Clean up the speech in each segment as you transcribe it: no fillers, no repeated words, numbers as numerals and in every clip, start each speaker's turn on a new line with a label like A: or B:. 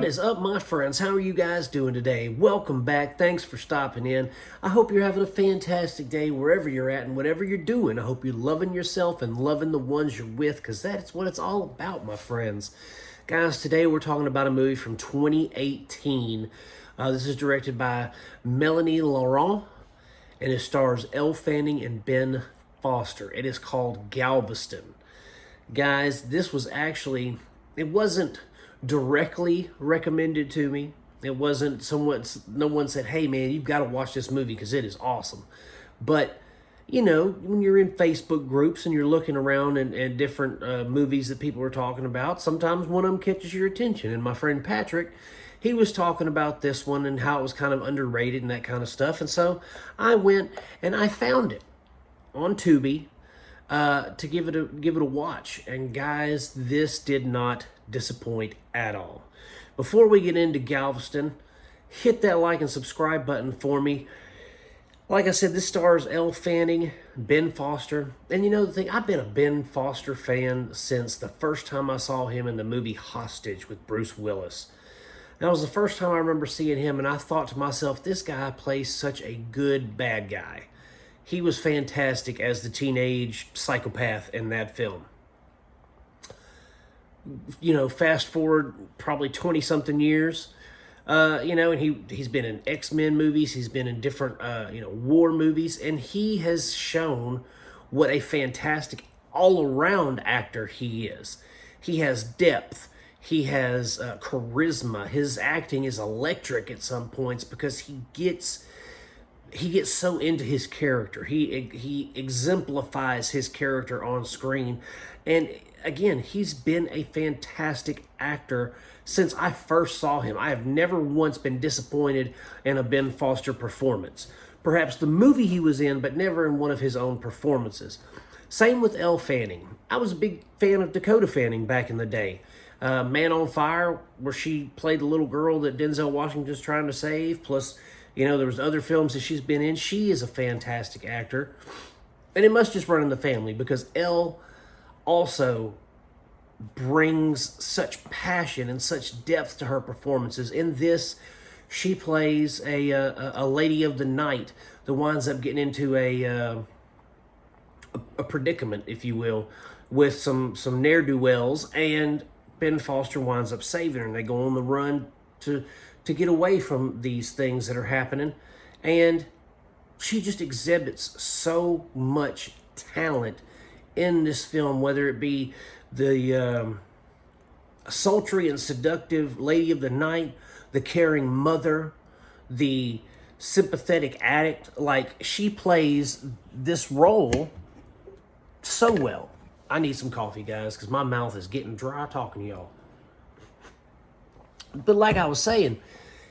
A: is up, my friends? How are you guys doing today? Welcome back. Thanks for stopping in. I hope you're having a fantastic day wherever you're at and whatever you're doing. I hope you're loving yourself and loving the ones you're with, because that's what it's all about, my friends. Guys, today we're talking about a movie from 2018. This is directed by Mèlanie, Laurent, and it stars Elle Fanning and Ben Foster. It is called Galveston. Guys, this was actually, it wasn't directly recommended to me. It wasn't no one said, hey man, you've got to watch this movie because it is awesome. But, you know, when you're in Facebook groups and you're looking around and different movies that people are talking about, sometimes one of them catches your attention. And my friend Patrick, he was talking about this one and how it was kind of underrated and that kind of stuff. And so I went and I found it on Tubi to give it a watch. And guys, this did not disappoint at all. Before we get into Galveston, hit that like and subscribe button for me. Like I said, this stars Elle Fanning, Ben Foster. And you know the thing, I've been a Ben Foster fan since the first time I saw him in the movie Hostage with Bruce Willis. That was the first time I remember seeing him, and I thought to myself, this guy plays such a good bad guy. He was fantastic as the teenage psychopath in that film. You know, fast forward probably 20-something years, you know, and he's been in X-Men movies, he's been in different, war movies, and he has shown what a fantastic all-around actor he is. He has depth, he has charisma, his acting is electric at some points because he gets so into his character. He exemplifies his character on screen. And again, he's been a fantastic actor since I first saw him. I have never once been disappointed in a Ben Foster performance. Perhaps the movie he was in, but never in one of his own performances. Same with Elle Fanning. I was a big fan of Dakota Fanning back in the day. Man on Fire, where she played the little girl that Denzel Washington's trying to save, plus, you know, there was other films that she's been in. She is a fantastic actor. And it must just run in the family because Elle also brings such passion and such depth to her performances. In this, she plays a lady of the night that winds up getting into a predicament, if you will, with some ne'er-do-wells, and Ben Foster winds up saving her, and they go on the run to get away from these things that are happening. And she just exhibits so much talent in this film, whether it be the sultry and seductive lady of the night, the caring mother, the sympathetic addict. Like, she plays this role so well. I need some coffee, guys, because my mouth is getting dry talking to y'all. But like I was saying,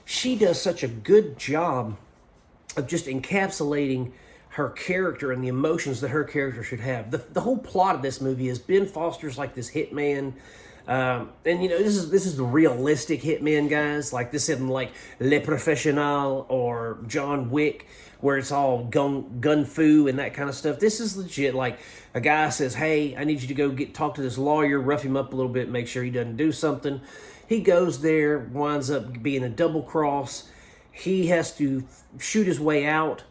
A: she does such a good job of just encapsulating her character and the emotions that her character should have. The whole plot of this movie is Ben Foster's like this hitman. And you know, this is the realistic hitman, guys. Like, this isn't like Le Professionnel or John Wick, where it's all gun fu and that kind of stuff. This is legit. Like, a guy says, hey, I need you to go talk to this lawyer, rough him up a little bit, make sure he doesn't do something. He goes there, winds up being a double cross. He has to shoot his way out.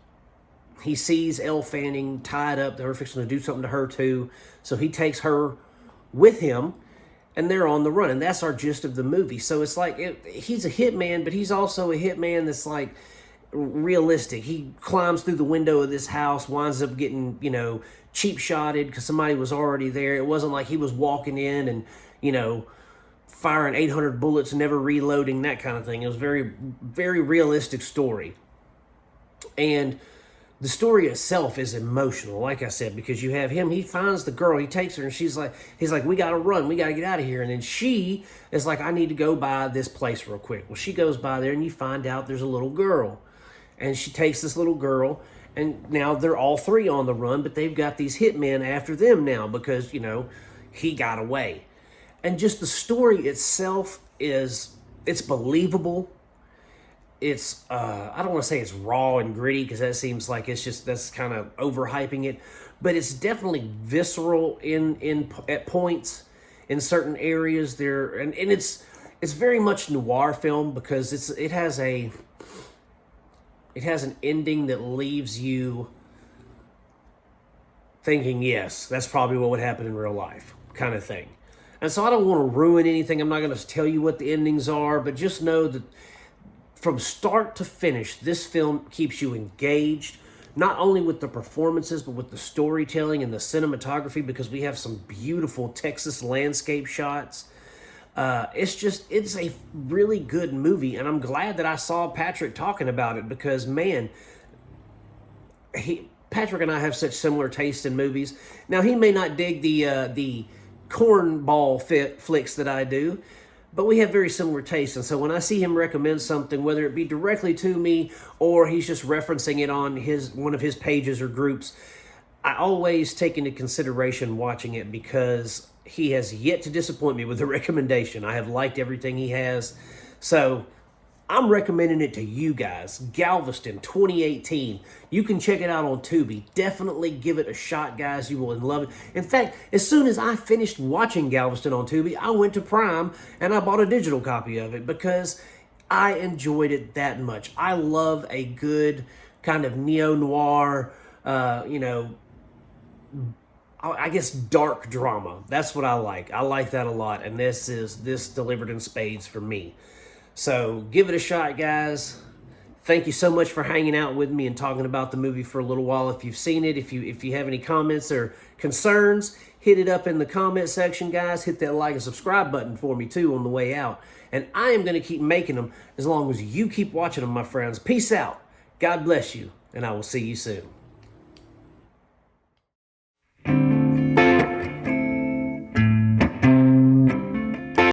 A: He sees Elle Fanning tied up. They're fixing to do something to her too. So he takes her with him, and they're on the run. And that's our gist of the movie. So it's like, he's a hitman, but he's also a hitman that's like realistic. He climbs through the window of this house, winds up getting, you know, cheap shotted because somebody was already there. It wasn't like he was walking in and, you know, firing 800 bullets, never reloading, that kind of thing. It was very, very realistic story. And the story itself is emotional, like I said, because you have him, he finds the girl, he takes her, and he's like, we got to run, we got to get out of here. And then she is like, I need to go by this place real quick. Well, she goes by there, and you find out there's a little girl. And she takes this little girl, and now they're all three on the run, but they've got these hitmen after them now because, you know, he got away. And just the story itself it's believable. It's, I don't want to say it's raw and gritty because that seems like that's kind of overhyping it, but it's definitely visceral at points in certain areas there. And it's, it's very much noir film because it has an ending that leaves you thinking, yes, that's probably what would happen in real life, kind of thing. And so I don't want to ruin anything. I'm not going to tell you what the endings are, but just know that from start to finish, this film keeps you engaged, not only with the performances, but with the storytelling and the cinematography, because we have some beautiful Texas landscape shots. It's a really good movie, and I'm glad that I saw Patrick talking about it because, man, Patrick and I have such similar taste in movies. Now, he may not dig the cornball flicks that I do, but we have very similar tastes. And so when I see him recommend something, whether it be directly to me or he's just referencing it on one of his pages or groups, I always take into consideration watching it because he has yet to disappoint me with a recommendation. I have liked everything he has. So I'm recommending it to you guys. Galveston 2018. You can check it out on Tubi. Definitely give it a shot, guys. You will love it. In fact, as soon as I finished watching Galveston on Tubi, I went to Prime and I bought a digital copy of it because I enjoyed it that much. I love a good kind of Neo Noir, I guess dark drama. That's what I like. I like that a lot. And this delivered in spades for me. So give it a shot, guys. Thank you so much for hanging out with me and talking about the movie for a little while. If you've seen it, if you have any comments or concerns, hit it up in the comment section, guys. Hit that like and subscribe button for me, too, on the way out. And I am going to keep making them as long as you keep watching them, my friends. Peace out. God bless you, and I will see you soon.